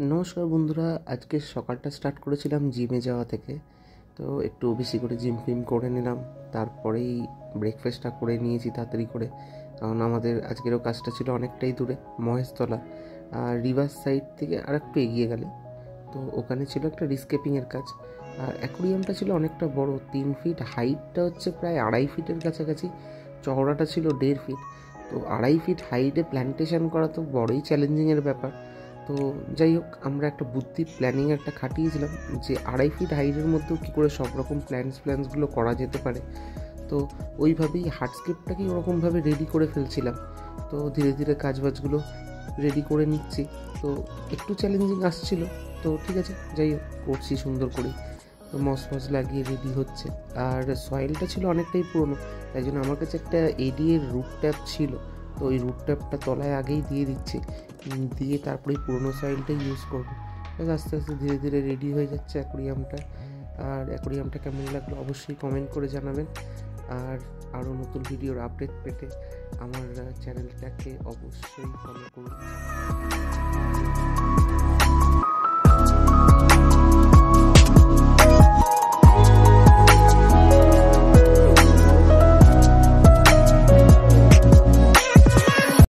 নমস্কার বন্ধুরা, আজকে সকালটা স্টার্ট করেছিলাম জিমে যাওয়া থেকে। তো একটু বেশি করে জিম ফিম করে নিলাম, তারপরেই ব্রেকফাস্টটা করে নিয়েছি তাড়াতাড়ি করে, কারণ আমাদের আজকেরও কাজটা ছিল অনেকটাই দূরে, মহেশতলা আর রিভার সাইড থেকে আর একটু এগিয়ে গেলে। তো ওখানে ছিল একটা রিস্কেপিংয়ের কাজ, আর অ্যাকোরিয়ামটা ছিল অনেকটা বড়, 3 ফিট, হাইটটা হচ্ছে প্রায় 2.5 ফিটের কাছাকাছি, চওড়াটা ছিল 1.5 ফিট। তো 2.5 ফিট হাইটে প্ল্যান্টেশন করা তো বড়ই চ্যালেঞ্জিংয়ের ব্যাপার। তো যাই হোক, আমরা একটা বুদ্ধি প্ল্যানিং একটা খাটিয়েছিলাম যে 2.5 ফিট হাইটের মধ্যেও কী করে সব রকম প্ল্যান্সগুলো করা যেতে পারে। তো ওইভাবেই হার্ডস্কেপটাকেই ওরকমভাবে রেডি করে ফেলছিলাম। তো ধীরে ধীরে কাজবাজগুলো রেডি করে নিচ্ছি। তো একটু চ্যালেঞ্জিং আসছিল, তো ঠিক আছে, যাই হোক, করছি সুন্দর করে। তো মস লাগিয়ে রেডি হচ্ছে। আর সয়েলটা ছিল অনেকটাই পুরনো, তাই জন্য আমার কাছে একটা এডিএর রুট ট্যাপ ছিল। তো ওই রুট ট্যাপটা তলায় আগেই দিয়ে দিচ্ছি, দিয়ে তারপরে পুরনো সয়েলটাই ইউজ করবো। আস্তে আস্তে ধীরে ধীরে রেডি হয়ে যাচ্ছে অ্যাকোরিয়ামটা। আর অ্যাকোরিয়ামটা কেমন লাগলো অবশ্যই কমেন্ট করে জানাবেন। আর আরও নতুন ভিডিওর আপডেট পেতে আমার চ্যানেলটাকে অবশ্যই ফলো করুন।